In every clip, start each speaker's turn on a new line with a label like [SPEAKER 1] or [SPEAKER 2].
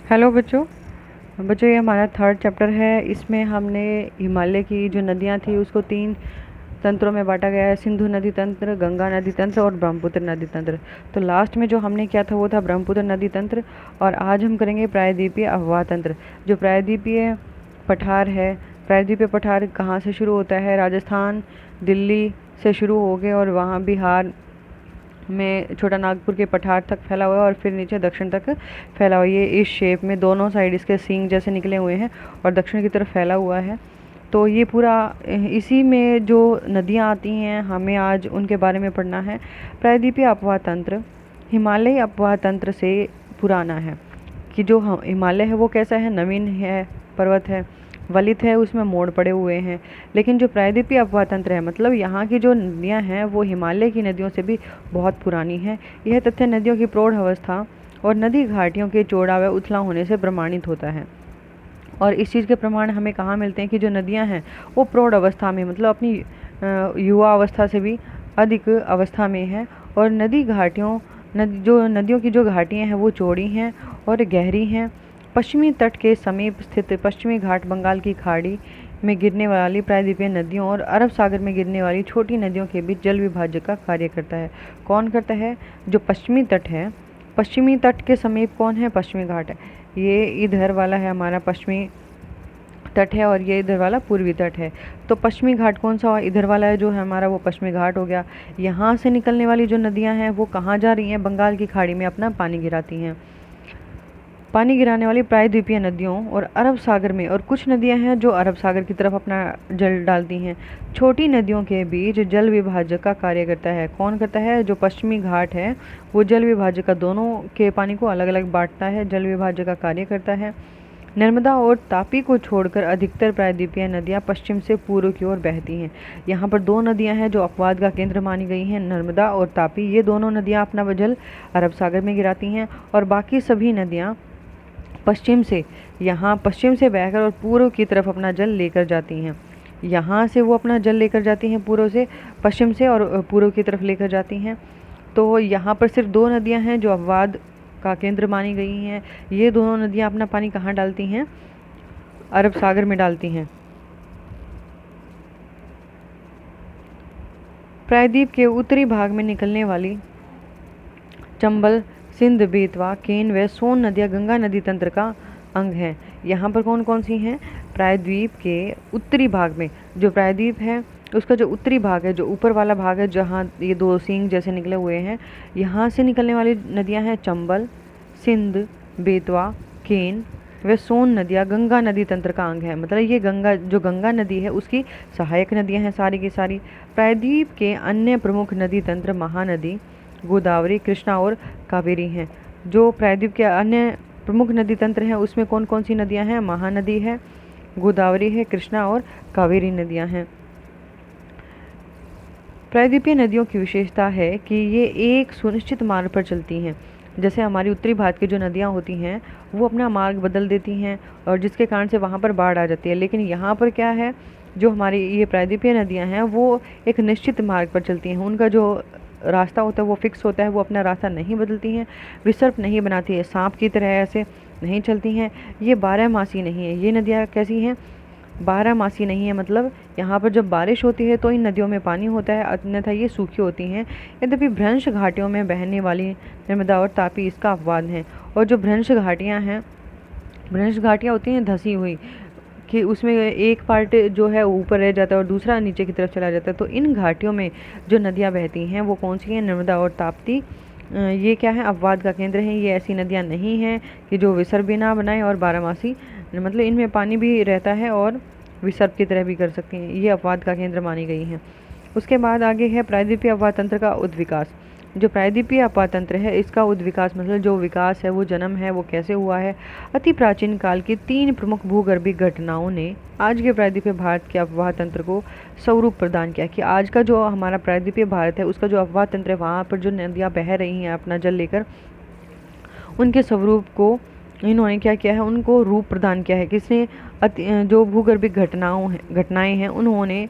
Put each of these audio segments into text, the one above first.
[SPEAKER 1] Hello बच्चों। बच्चों ये हमारा थर्ड चैप्टर है। इसमें हमने हिमालय की जो नदियाँ थी उसको 3 तंत्रों में बांटा गया है: सिंधु नदी तंत्र, गंगा नदी तंत्र और ब्रह्मपुत्र नदी तंत्र। तो लास्ट में जो हमने किया था वो था ब्रह्मपुत्र नदी तंत्र, और आज हम करेंगे प्रायद्वीपीय अफवाह तंत्र। जो प्रायद्वीपीय पठार है, प्रायद्वीपीय पठार कहाँ से शुरू होता है? राजस्थान, दिल्ली से शुरू हो गए और वहाँ बिहार में छोटा नागपुर के पठार तक फैला हुआ है और फिर नीचे दक्षिण तक फैला हुआ है। ये इस शेप में दोनों साइड इसके सींग जैसे निकले हुए हैं और दक्षिण की तरफ फैला हुआ है। तो ये पूरा इसी में जो नदियाँ आती हैं हमें आज उनके बारे में पढ़ना है। प्रायद्वीपीय अपवाह तंत्र हिमालयी अपवाह तंत्र से पुराना है। कि जो हिमालय है वो कैसा है? नवीन है, पर्वत है, वलित है, उसमें मोड़ पड़े हुए हैं। लेकिन जो प्रायद्वीपीय अपवाह तंत्र है, मतलब यहाँ की जो नदियाँ हैं वो हिमालय की नदियों से भी बहुत पुरानी है। यह तथ्य नदियों की प्रौढ़ अवस्था और नदी घाटियों के चौड़ा व उथला होने से प्रमाणित होता है। और इस चीज़ के प्रमाण हमें कहाँ मिलते हैं कि जो नदियाँ हैं वो प्रौढ़ अवस्था में, मतलब अपनी युवा अवस्था से भी अधिक अवस्था में है। और नदी घाटियों जो नदियों की जो घाटियाँ हैं वो चौड़ी हैं और गहरी हैं। पश्चिमी तट के समीप स्थित पश्चिमी घाट बंगाल की खाड़ी में गिरने वाली प्रायद्वीपीय नदियों और अरब सागर में गिरने वाली छोटी नदियों के बीच जल विभाजक का कार्य करता है। कौन करता है? जो पश्चिमी तट है, पश्चिमी तट के समीप कौन है? पश्चिमी घाट है। ये इधर वाला है हमारा पश्चिमी तट है और ये इधर वाला पूर्वी तट है। तो पश्चिमी घाट कौन सा हुआ? इधर वाला है जो है हमारा, वो पश्चिमी घाट हो गया। यहाँ से निकलने वाली जो नदियाँ हैं वो कहाँ जा रही हैं? बंगाल की खाड़ी में अपना पानी गिराती हैं। पानी गिराने वाली प्रायद्वीपीय नदियों और अरब सागर में, और कुछ नदियां हैं जो अरब सागर की तरफ अपना जल डालती हैं। छोटी नदियों के बीच जल विभाजक का कार्य करता है। कौन करता है? जो पश्चिमी घाट है वो जल विभाजक का, दोनों के पानी को अलग अलग बांटता है, जल विभाजक का कार्य करता है। नर्मदा और तापी को छोड़कर अधिकतर प्रायद्वीपीय नदियां पश्चिम से पूर्व की ओर बहती हैं। यहाँ पर 2 नदियां हैं जो अपवाद का केंद्र मानी गई हैं, नर्मदा और तापी। ये दोनों नदियां अपना जल अरब सागर में गिराती हैं और बाकी सभी नदियाँ पश्चिम से बहकर और पूर्व की तरफ अपना जल लेकर जाती हैं। यहाँ से वो अपना जल लेकर जाती हैं पूर्व से, पश्चिम से और पूर्व की तरफ लेकर जाती हैं। तो यहाँ पर सिर्फ 2 नदियाँ हैं जो अपवाद का केंद्र मानी गई हैं। ये दोनों नदियाँ अपना पानी कहाँ डालती हैं? अरब सागर में डालती हैं। प्रायद्वीप के उत्तरी भाग में निकलने वाली चंबल, सिंध, बेतवा, केन व सोन नदियाँ गंगा नदी तंत्र का अंग हैं। यहाँ पर कौन कौन सी हैं? प्रायद्वीप के उत्तरी भाग में, जो प्रायद्वीप है उसका जो उत्तरी भाग है, जो ऊपर वाला भाग है जहाँ ये 2 सींग जैसे निकले हुए हैं, यहाँ से निकलने वाली नदियाँ हैं चंबल, सिंध, बेतवा, केन व सोन नदियाँ गंगा नदी तंत्र का अंग है। मतलब ये गंगा नदी है उसकी सहायक नदियाँ हैं सारी की सारी। प्रायद्वीप के अन्य प्रमुख नदी तंत्र महानदी, गोदावरी, कृष्णा और कावेरी हैं। जो प्रायद्वीप के अन्य प्रमुख नदी तंत्र हैं उसमें कौन कौन सी नदियां हैं? महानदी है, गोदावरी है, कृष्णा और कावेरी नदियां हैं। प्रायद्वीपीय नदियों की विशेषता है कि ये एक सुनिश्चित मार्ग पर चलती हैं। जैसे हमारी उत्तरी भारत की जो नदियाँ होती हैं वो अपना मार्ग बदल देती हैं और जिसके कारण से वहाँ पर बाढ़ आ जाती है। लेकिन यहाँ पर क्या है, जो हमारी ये प्रायद्वीपीय नदियाँ हैं वो एक निश्चित मार्ग पर चलती हैं। उनका जो रास्ता होता है वो फिक्स होता है, वो अपना रास्ता नहीं बदलती हैं, विसर्प नहीं बनाती है, सांप की तरह ऐसे नहीं चलती हैं। ये 12 मासी नहीं है। ये नदियाँ कैसी हैं? 12 मासी नहीं है। मतलब यहाँ पर जब बारिश होती है तो इन नदियों में पानी होता है, अन्यथा ये सूखी होती हैं। यद्यपि भ्रंश घाटियों में बहने वाली नर्मदा और तापी इसका अपवाद हैं। और जो भ्रंश घाटियाँ होती हैं धंसी हुई, कि उसमें एक पार्ट जो है ऊपर रह जाता है और दूसरा नीचे की तरफ चला जाता है। तो इन घाटियों में जो नदियाँ बहती हैं वो कौन सी हैं? नर्मदा और ताप्ती। ये क्या है? अपवाद का केंद्र है। ये ऐसी नदियाँ नहीं हैं कि जो विसर्प भी ना बनाए और 12 मासी, मतलब इनमें पानी भी रहता है और विसर्प की तरह भी कर सकती हैं। ये अपवाद का केंद्र मानी गई हैं। उसके बाद आगे है प्रायद्वीपीय अपवाह तंत्र का उद्विकास। जो प्रायद्वीपीय अपवाह तंत्र है इसका उद्विकास, मतलब जो विकास है, वो जन्म है, वो कैसे हुआ है? अति प्राचीन काल की 3 प्रमुख भूगर्भीय घटनाओं ने आज के प्रायद्वीपीय भारत के अपवाह तंत्र को स्वरूप प्रदान किया। कि आज का जो हमारा प्रायद्वीपीय भारत है उसका जो अपवाह तंत्र है, वहाँ पर जो नदियाँ बह रही हैं अपना जल लेकर, उनके स्वरूप को इन्होंने क्या किया है? उनको रूप प्रदान किया है। किसने? जो भूगर्भिक घटनाएं हैं उन्होंने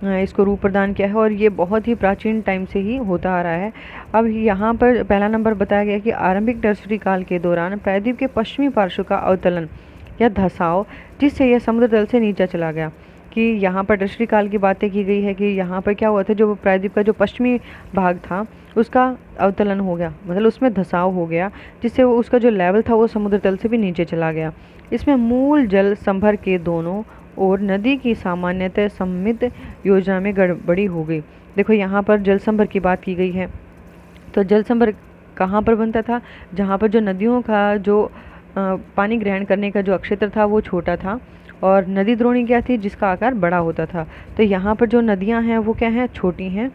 [SPEAKER 1] इसको रूप प्रदान किया है और ये बहुत ही प्राचीन टाइम से ही होता आ रहा है। अब यहाँ पर पहला नंबर बताया गया कि आरंभिक टर्सरी काल के दौरान प्रायद्वीप के पश्चिमी पार्श्व का अवतलन या धसाव, जिससे यह समुद्र तल से नीचे चला गया। कि यहाँ पर टर्सरी काल की बातें की गई है कि यहाँ पर क्या हुआ था, जो प्रायद्वीप का जो पश्चिमी भाग था उसका अवतलन हो गया, मतलब उसमें धसाव हो गया, जिससे उसका जो लेवल था वो समुद्र तल से भी नीचे चला गया। इसमें मूल जल संभर के दोनों और नदी की सामान्यतः सममित योजना में गड़बड़ी हो गई। देखो यहाँ पर जल संभर की बात की गई है, तो जल संभर कहाँ पर बनता था, जहाँ पर जो नदियों का जो पानी ग्रहण करने का जो क्षेत्र था वो छोटा था और नदी द्रोणी क्या थी जिसका आकार बड़ा होता था। तो यहाँ पर जो नदियाँ हैं वो क्या हैं, छोटी हैं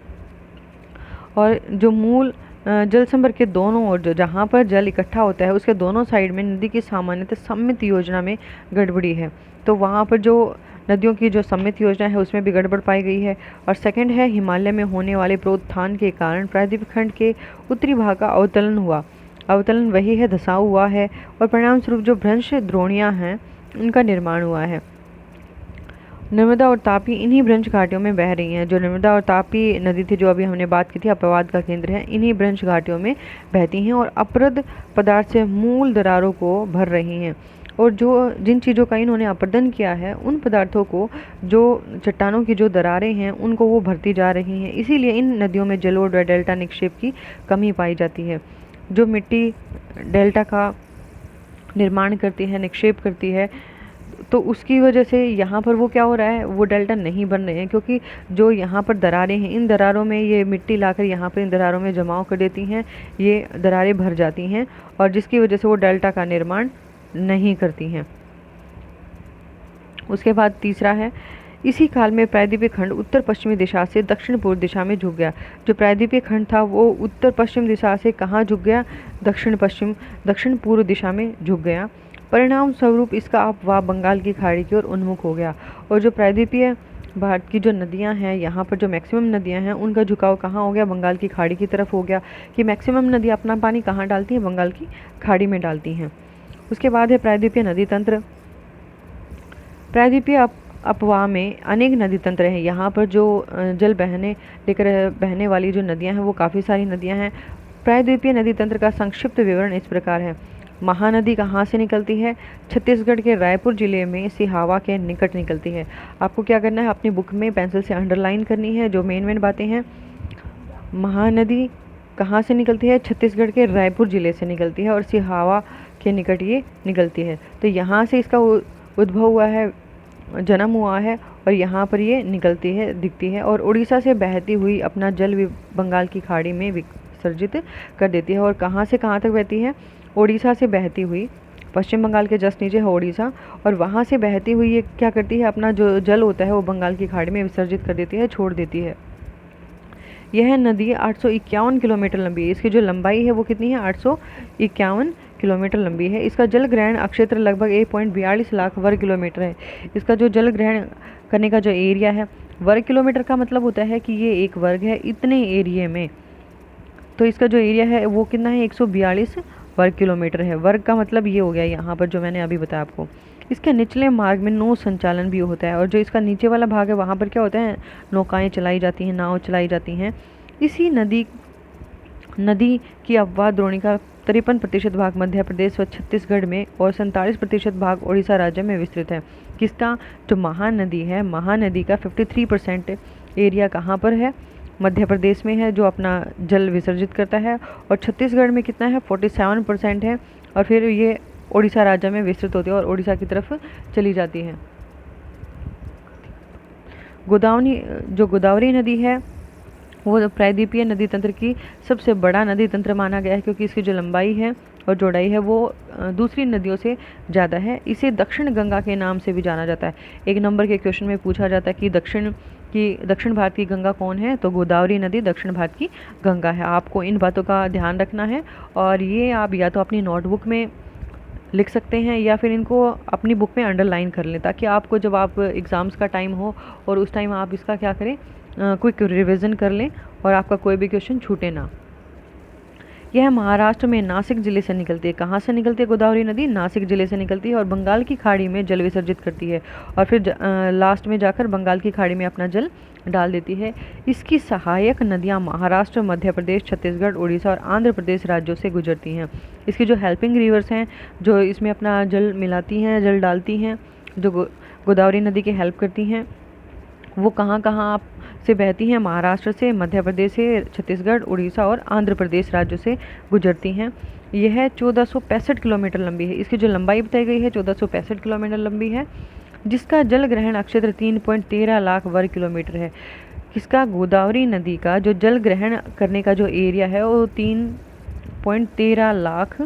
[SPEAKER 1] और जो मूल जल संभर के दोनों ओर जो जहाँ पर जल इकट्ठा होता है उसके दोनों साइड में नदी की सामान्यतः सममित योजना में गड़बड़ी है। तो वहाँ पर जो नदियों की जो सममित योजना है उसमें भी गड़बड़ पाई गई है। और सेकंड है, हिमालय में होने वाले प्रोत्थान के कारण प्रायद्वीप खंड के उत्तरी भाग का अवतलन हुआ। अवतलन वही है, धसाव हुआ है और परिणाम स्वरूप जो भ्रंश द्रोणियाँ हैं उनका निर्माण हुआ है। नर्मदा और तापी इन्हीं भ्रंश घाटियों में बह रही हैं। जो नर्मदा और तापी नदी थी जो अभी हमने बात की थी, अपवाद का केंद्र है, इन्हीं भ्रंश घाटियों में बहती हैं और अपरद पदार्थ से मूल दरारों को भर रही हैं। और जो जिन चीज़ों का इन्होंने अपर्दन किया है उन पदार्थों को, जो चट्टानों की जो दरारें हैं उनको वो भरती जा रही हैं। इसीलिए इन नदियों में जलोढ़ व डेल्टा निक्षेप की कमी पाई जाती है। जो मिट्टी डेल्टा का निर्माण करती है, निक्षेप करती है, तो उसकी वजह से यहाँ पर वो क्या हो रहा है, वो डेल्टा नहीं बन रहे हैं, क्योंकि जो यहाँ पर दरारें हैं इन दरारों में ये मिट्टी लाकर यहाँ पर इन दरारों में जमाव कर देती हैं, ये दरारें भर जाती हैं और जिसकी वजह से वो डेल्टा का निर्माण नहीं करती हैं। उसके बाद तीसरा है, इसी काल में प्रायद्वीपीय खंड उत्तर पश्चिमी दिशा से दक्षिण पूर्व दिशा में झुक गया। जो प्रायद्वीपीय खंड था वो उत्तर पश्चिम दिशा से कहाँ झुक गया, दक्षिण पूर्व दिशा में झुक गया। परिणाम स्वरूप इसका अपवाह बंगाल की खाड़ी की ओर उन्मुख हो गया। और जो प्रायद्वीपीय भारत की जो नदियां हैं, यहाँ पर जो मैक्सिमम नदियां हैं उनका झुकाव कहाँ हो गया, बंगाल की खाड़ी की तरफ हो गया। कि मैक्सिमम नदियाँ अपना पानी कहाँ डालती हैं, बंगाल की खाड़ी में डालती हैं। उसके बाद है प्रायद्वीपीय नदी तंत्र। प्रायद्वीपीय अपवाह में अनेक नदी तंत्र हैं। यहाँ पर जो जल लेकर बहने वाली जो नदियाँ हैं वो काफ़ी सारी नदियाँ हैं। प्रायद्वीपीय नदी तंत्र का संक्षिप्त विवरण इस प्रकार है। महानदी कहाँ से निकलती है, छत्तीसगढ़ के रायपुर जिले में सिहावा के निकट निकलती है। आपको क्या करना है, अपनी बुक में पेंसिल से अंडरलाइन करनी है जो मेन बातें हैं। महानदी कहाँ से निकलती है, छत्तीसगढ़ के रायपुर जिले से निकलती है और सिहावा के निकट ये निकलती है। तो यहाँ से इसका उद्भव हुआ है, जन्म हुआ है और यहाँ पर ये निकलती है, दिखती है और उड़ीसा से बहती हुई अपना जल बंगाल की खाड़ी में विसर्जित कर देती है। और कहाँ से कहाँ तक बहती है, उड़ीसा से बहती हुई, पश्चिम बंगाल के जस्ट नीचे है उड़ीसा, और वहाँ से बहती हुई ये क्या करती है, अपना जो जल होता है वो बंगाल की खाड़ी में विसर्जित कर देती है, छोड़ देती है। यह नदी 851 किलोमीटर लंबी है। इसकी जो लंबाई है वो कितनी है, 851 किलोमीटर लंबी है। इसका जल ग्रहण क्षेत्र लगभग 1.42 लाख वर्ग किलोमीटर है। इसका जो जल ग्रहण करने का जो एरिया है, वर्ग किलोमीटर का मतलब होता है कि ये एक वर्ग है इतने एरिया में, तो इसका जो एरिया है वो कितना है, 142 वर्ग किलोमीटर है। वर्ग का मतलब ये हो गया यहाँ पर जो मैंने अभी बताया आपको। इसके निचले मार्ग में नौ संचालन भी होता है और जो इसका नीचे वाला भाग है वहाँ पर क्या होता है, नौकाएं चलाई जाती हैं, नाव चलाई जाती हैं। इसी नदी की अपवाह द्रोणी का 53% भाग मध्य प्रदेश व छत्तीसगढ़ में और 47% भाग उड़ीसा राज्य में विस्तृत है। किसका, जो महानदी है, महानदी का 53% एरिया कहाँ पर है, मध्य प्रदेश में है, जो अपना जल विसर्जित करता है, और छत्तीसगढ़ में कितना है, 47% है, और फिर ये उड़ीसा राज्य में विस्तृत होती है और उड़ीसा की तरफ चली जाती है। गोदावरी नदी है वो प्रायद्वीपीय नदी तंत्र की सबसे बड़ा नदी तंत्र माना गया है, क्योंकि इसकी जो लंबाई है और चौड़ाई है वो दूसरी नदियों से ज़्यादा है। इसे दक्षिण गंगा के नाम से भी जाना जाता है। एक नंबर के क्वेश्चन में पूछा जाता है कि दक्षिण भारत की गंगा कौन है, तो गोदावरी नदी दक्षिण भारत की गंगा है। आपको इन बातों का ध्यान रखना है और ये आप या तो अपनी नोटबुक में लिख सकते हैं या फिर इनको अपनी बुक में अंडरलाइन कर लें, ताकि आपको जब आप एग्ज़ाम्स का टाइम हो और उस टाइम आप इसका क्या करें, क्विक रिवीजन कर लें और आपका कोई भी क्वेश्चन छूटे ना। यह महाराष्ट्र में नासिक जिले से निकलती है। कहाँ से निकलती है गोदावरी नदी? नासिक जिले से निकलती है और बंगाल की खाड़ी में जल विसर्जित करती है और फिर लास्ट में जाकर बंगाल की खाड़ी में अपना जल डाल देती है। इसकी सहायक नदियाँ महाराष्ट्र, मध्य प्रदेश, छत्तीसगढ़, उड़ीसा और आंध्र प्रदेश राज्यों से गुजरती हैं। इसकी जो हेल्पिंग रिवर्स हैं, जो इसमें अपना जल मिलाती हैं, जल डालती हैं, जो गोदावरी नदी की हेल्प करती हैं, वो कहाँ कहाँ से बहती हैं? महाराष्ट्र से, मध्य प्रदेश से, छत्तीसगढ़, उड़ीसा और आंध्र प्रदेश राज्यों से गुजरती हैं। यह 1465 किलोमीटर लंबी है। इसकी जो लंबाई बताई गई है 1465 किलोमीटर लंबी है, जिसका जल ग्रहण क्षेत्र 3.13 लाख वर्ग किलोमीटर है। किसका? गोदावरी नदी का जो जल ग्रहण करने का जो एरिया है वो 3.13 लाख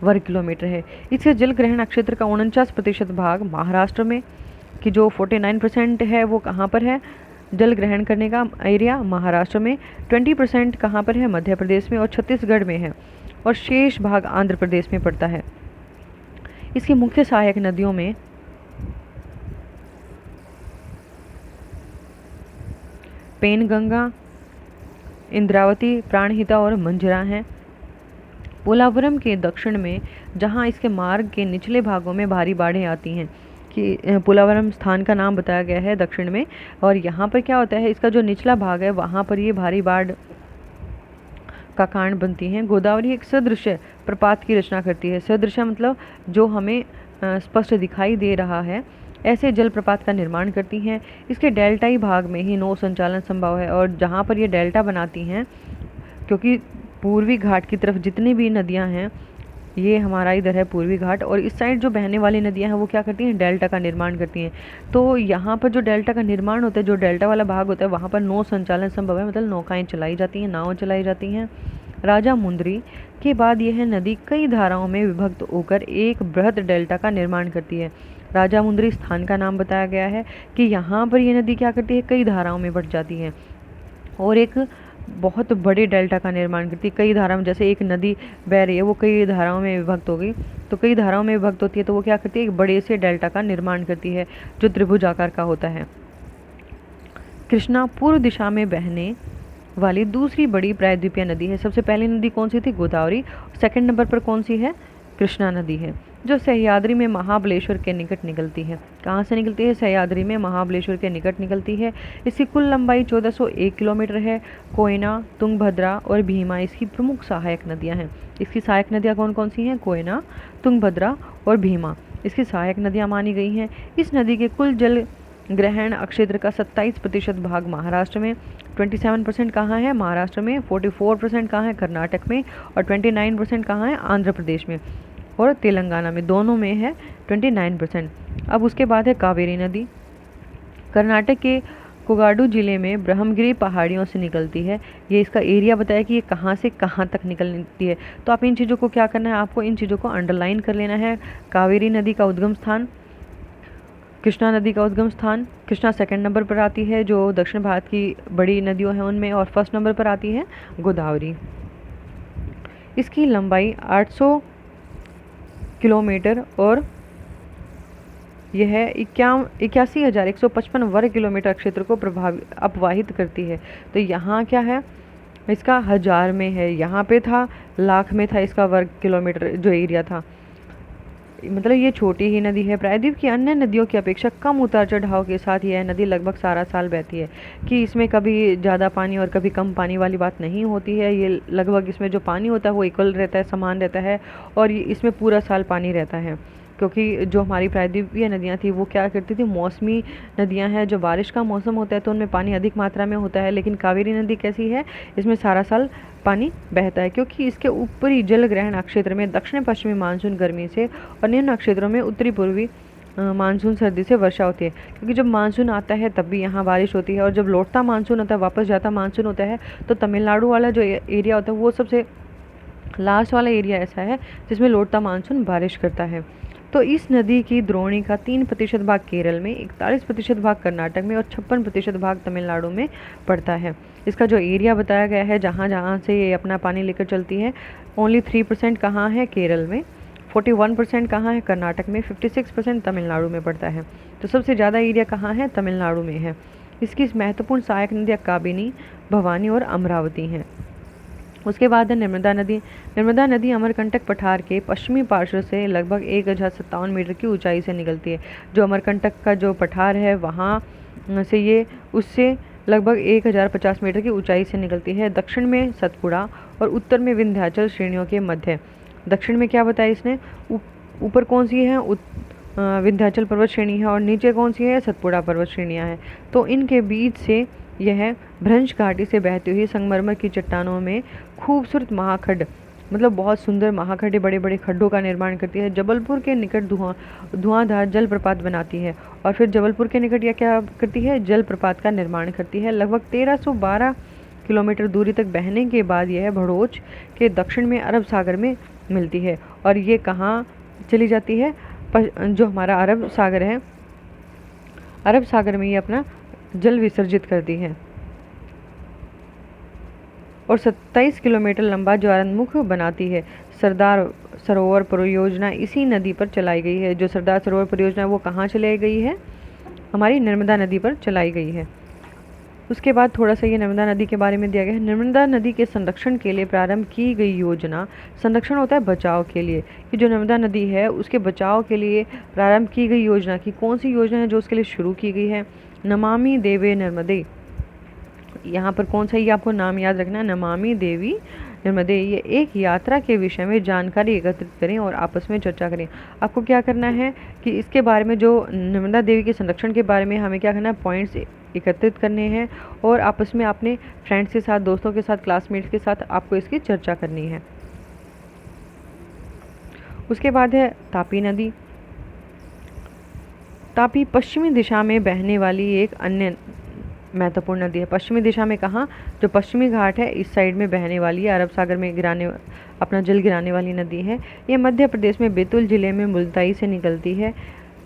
[SPEAKER 1] वर्ग किलोमीटर है। इसके जल ग्रहण क्षेत्र का 49% भाग महाराष्ट्र में कि जो 49% है वो कहाँ पर है? जल ग्रहण करने का एरिया महाराष्ट्र में। 20% कहाँ पर है? मध्य प्रदेश में और छत्तीसगढ़ में है, और शेष भाग आंध्र प्रदेश में पड़ता है। इसकी मुख्य सहायक नदियों में पेनगंगा, इंद्रावती, प्राणहिता और मंजरा हैं। पोलावरम के दक्षिण में, जहां इसके मार्ग के निचले भागों में भारी बाढ़ें आती हैं, कि पोलावरम स्थान का नाम बताया गया है दक्षिण में, और यहाँ पर क्या होता है, इसका जो निचला भाग है वहाँ पर ये भारी बाढ़ का कारण बनती हैं। गोदावरी एक सदृश्य प्रपात की रचना करती है। सदृश्य मतलब जो हमें स्पष्ट दिखाई दे रहा है, ऐसे जलप्रपात का निर्माण करती हैं। इसके डेल्टाई भाग में ही नौ संचालन संभव है, और जहाँ पर ये डेल्टा बनाती हैं, क्योंकि पूर्वी घाट की तरफ जितनी भी नदियाँ हैं, ये हमारा इधर है पूर्वी घाट, और इस साइड जो बहने वाली नदियां हैं वो क्या करती हैं? डेल्टा का निर्माण करती हैं। तो यहाँ पर जो डेल्टा का निर्माण होता है, जो डेल्टा वाला भाग होता है, वहाँ पर नौ संचालन संभव है, मतलब नौकाएं चलाई जाती हैं, नाव चलाई जाती हैं। राजा मुंदरी के बाद यह नदी कई धाराओं में विभक्त होकर एक बृहद डेल्टा का निर्माण करती है। राजा मुंदरी स्थान का नाम बताया गया है कि यहाँ पर यह नदी क्या करती है? कई धाराओं में बट जाती है और एक बहुत बड़े डेल्टा का निर्माण करती है। कई धाराओं में, जैसे एक नदी बह रही है वो कई धाराओं में विभक्त हो गई, तो कई धाराओं में विभक्त होती है तो वो क्या करती है? एक बड़े से डेल्टा का निर्माण करती है जो त्रिभुजाकार का होता है। कृष्णा पूर्व दिशा में बहने वाली दूसरी बड़ी प्रायद्वीपीय नदी है। सबसे पहली नदी कौन सी थी? गोदावरी। सेकंड नंबर पर कौन सी है? कृष्णा नदी है, जो सह्याद्री में महाबलेश्वर के निकट निकलती है। कहाँ से निकलती है? सह्याद्री में महाबलेश्वर के निकट निकलती है। इसकी कुल लंबाई 1401 किलोमीटर है। कोयना, तुंगभद्रा और भीमा इसकी प्रमुख सहायक नदियाँ हैं। इसकी सहायक नदियाँ कौन कौन सी हैं? कोयना, तुंगभद्रा और भीमा इसकी सहायक नदियाँ मानी गई हैं। इस नदी के कुल जल ग्रहण क्षेत्र का 27% भाग महाराष्ट्र में, 27% कहाँ है? महाराष्ट्र में, 44% कहाँ है? कर्नाटक में, और 29% कहाँ है? आंध्र प्रदेश में और तेलंगाना में, दोनों में है 29%। अब उसके बाद है कावेरी नदी। कर्नाटक के कोगाडू जिले में ब्रह्मगिरी पहाड़ियों से निकलती है। ये इसका एरिया बताया कि ये कहाँ से कहाँ तक निकलती है। तो आप इन चीज़ों को क्या करना है? आपको इन चीज़ों को अंडरलाइन कर लेना है। कावेरी नदी का उद्गम स्थान, कृष्णा नदी का उद्गम स्थान। कृष्णा सेकंड नंबर पर आती है जो दक्षिण भारत की बड़ी नदियों हैं उनमें, और फर्स्ट नंबर पर आती है गोदावरी। इसकी लंबाई 800 किलोमीटर और यह 81,155 वर्ग किलोमीटर क्षेत्र को अपवाहित करती है। तो यहाँ क्या है? इसका हजार में है, यहाँ पे था लाख में था इसका वर्ग किलोमीटर जो एरिया था। मतलब ये छोटी ही नदी है। प्रायद्वीप की अन्य नदियों की अपेक्षा कम उतार चढ़ाव के साथ यह नदी लगभग सारा साल बहती है, कि इसमें कभी ज़्यादा पानी और कभी कम पानी वाली बात नहीं होती है। ये लगभग इसमें जो पानी होता है वो इक्वल रहता है, समान रहता है, और इसमें पूरा साल पानी रहता है। क्योंकि जो हमारी प्रायद्वीपीय नदियाँ थी वो क्या करती थी? मौसमी नदियाँ हैं, जो बारिश का मौसम होता है तो उनमें पानी अधिक मात्रा में होता है। लेकिन कावेरी नदी कैसी है? इसमें सारा साल पानी बहता है, क्योंकि इसके ऊपरी जल ग्रहण क्षेत्र में दक्षिण पश्चिमी मानसून गर्मी से और निम्न क्षेत्रों में उत्तरी पूर्वी मानसून सर्दी से वर्षा होती है। क्योंकि जब मानसून आता है तब भी यहाँ बारिश होती है, और जब लौटता मानसून होता है, वापस जाता मानसून होता है, तो तमिलनाडु वाला जो एरिया होता है वो सबसे लास्ट वाला एरिया ऐसा है जिसमें लौटता मानसून बारिश करता है। तो इस नदी की द्रोणी का 3% भाग केरल में, 41% भाग कर्नाटक में और 56% भाग तमिलनाडु में पड़ता है। इसका जो एरिया बताया गया है जहाँ जहाँ से ये अपना पानी लेकर चलती है, ओनली 3% कहाँ है? केरल में, 41% कहाँ है? कर्नाटक में, 56% तमिलनाडु में पड़ता है। तो सबसे ज़्यादा एरिया कहाँ है? तमिलनाडु में है। इसकी महत्वपूर्ण सहायक नदियाँ काबिनी, भवानी और अमरावती हैं। उसके बाद है नर्मदा नदी। नर्मदा नदी अमरकंटक पठार के पश्चिमी पार्श्व से लगभग 1057 मीटर की ऊंचाई से निकलती है। जो अमरकंटक का जो पठार है वहाँ से ये उससे लगभग 1050 मीटर की ऊंचाई से निकलती है। दक्षिण में सतपुड़ा और उत्तर में विंध्याचल श्रेणियों के मध्य। दक्षिण में क्या बताया इसने, ऊपर कौन सी है, विंध्याचल पर्वत श्रेणी है और नीचे कौन सी है, सतपुड़ा पर्वत श्रेणियाँ हैं। तो इनके बीच से यह भ्रंश घाटी से बहती हुई संगमरमर की चट्टानों में खूबसूरत महाखड्ड, मतलब बहुत सुंदर महाखड्डे, बड़े बड़े खड्डों का निर्माण करती है। जबलपुर के निकट धुआंधार जलप्रपात बनाती है और फिर जबलपुर के निकट यह क्या करती है, जलप्रपात का निर्माण करती है। लगभग 1312 किलोमीटर दूरी तक बहने के बाद यह भड़ोच के दक्षिण में अरब सागर में मिलती है। और ये कहाँ चली जाती है, जो हमारा अरब सागर है, अरब सागर में ये अपना जल विसर्जित करती है। और 27 किलोमीटर लंबा ज्वारंमुख बनाती है। सरदार सरोवर परियोजना इसी नदी पर चलाई गई है। जो सरदार सरोवर परियोजना वो कहाँ चलाई गई है, हमारी नर्मदा नदी पर चलाई गई है। उसके बाद थोड़ा सा ये नर्मदा नदी के बारे में दिया गया है। नर्मदा नदी के संरक्षण के लिए प्रारंभ की गई योजना, संरक्षण होता है बचाव के लिए, कि जो नर्मदा नदी है उसके बचाव के लिए प्रारंभ की गई योजना की कौन सी योजना है जो उसके लिए शुरू की गई है, नमामि देवे नर्मदे। यहाँ पर कौन सा, ये आपको नाम याद रखना है, नमामि देवी नर्मदे। ये एक यात्रा के विषय में जानकारी एकत्रित करें और आपस में चर्चा करें। आपको क्या करना है कि इसके बारे में, जो नर्मदा देवी के संरक्षण के बारे में हमें क्या करना है, पॉइंट्स एकत्रित करने हैं और आपस में अपने फ्रेंड्स के साथ, दोस्तों के साथ, क्लासमेट्स के साथ आपको इसकी चर्चा करनी है। उसके बाद है तापी नदी। तापी पश्चिमी दिशा में बहने वाली एक अन्य महत्वपूर्ण नदी है। पश्चिमी दिशा में कहाँ, जो पश्चिमी घाट है इस साइड में बहने वाली है, अरब सागर में अपना जल गिराने वाली नदी है। ये मध्य प्रदेश में बैतूल जिले में मुल्ताई से निकलती है।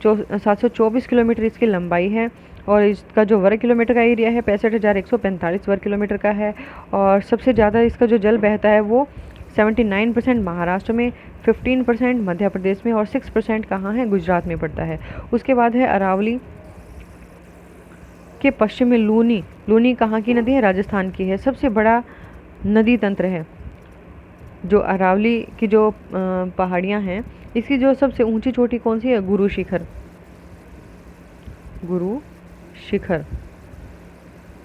[SPEAKER 1] 724 किलोमीटर इसकी लंबाई है और इसका जो वर्ग किलोमीटर का एरिया है 65,145 वर्ग किलोमीटर का है। और सबसे ज़्यादा इसका जो जल बहता है वो 79% महाराष्ट्र में, 15% मध्य प्रदेश में और 6% कहाँ है, गुजरात में पड़ता है। उसके बाद है अरावली के पश्चिम में लूनी। लूनी कहाँ की नदी है, राजस्थान की है। सबसे बड़ा नदी तंत्र है जो अरावली की जो पहाड़ियाँ हैं, इसकी जो सबसे ऊंची चोटी कौन सी है, गुरु शिखर। गुरु शिखर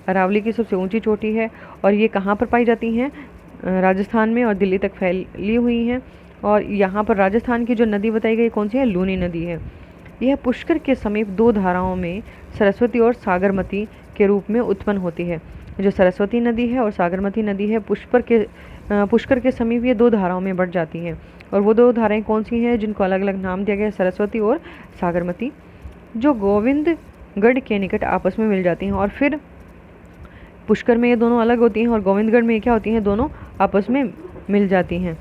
[SPEAKER 1] अरावली की सबसे ऊंची चोटी है और ये कहाँ पर पाई जाती हैं, राजस्थान में और दिल्ली तक फैली हुई हैं। और यहाँ पर राजस्थान की जो नदी बताई गई कौन सी है, लूनी नदी है। यह पुष्कर के समीप दो धाराओं में सरस्वती और सागरमती के रूप में उत्पन्न होती है। जो सरस्वती नदी है और सागरमती नदी है, पुष्कर के समीप ये दो धाराओं में बढ़ जाती हैं। और वो दो धाराएं कौन सी हैं जिनको अलग अलग नाम दिया गया है, सरस्वती और सागरमती, जो गोविंदगढ़ के निकट आपस में मिल जाती हैं। और फिर पुष्कर में ये दोनों अलग होती हैं और गोविंदगढ़ में क्या होती हैं, दोनों आपस में मिल जाती हैं।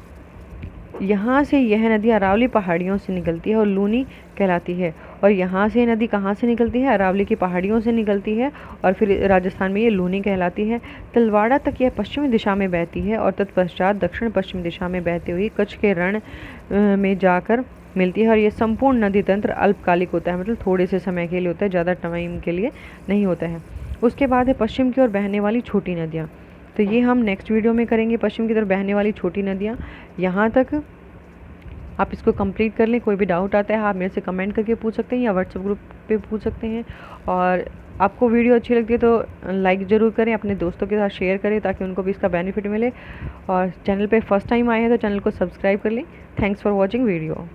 [SPEAKER 1] यहाँ से यह नदी अरावली पहाड़ियों से निकलती है और लूनी कहलाती है। और यहाँ से नदी कहाँ से निकलती है, अरावली की पहाड़ियों से निकलती है और फिर राजस्थान में ये लूनी कहलाती है। तलवाड़ा तक यह पश्चिमी दिशा में बहती है और तत्पश्चात दक्षिण पश्चिम दिशा में बहती हुई कच्छ के रण में जाकर मिलती है। और ये संपूर्ण नदी तंत्र अल्पकालिक होता है, मतलब थोड़े से समय के लिए होता है, ज़्यादा टाइम के लिए नहीं होता है। उसके बाद है पश्चिम की ओर बहने वाली छोटी नदियाँ। तो ये हम नेक्स्ट वीडियो में करेंगे, पश्चिम की तरफ बहने वाली छोटी नदियाँ। यहाँ तक आप इसको कंप्लीट कर लें। कोई भी डाउट आता है आप मेरे से कमेंट करके पूछ सकते हैं या व्हाट्सएप ग्रुप पे पूछ सकते हैं। और आपको वीडियो अच्छी लगती है तो लाइक ज़रूर करें, अपने दोस्तों के साथ शेयर करें ताकि उनको भी इसका बेनिफिट मिले। और चैनल पे फर्स्ट टाइम आए हैं तो चैनल को सब्सक्राइब कर लें। Thanks for watching video.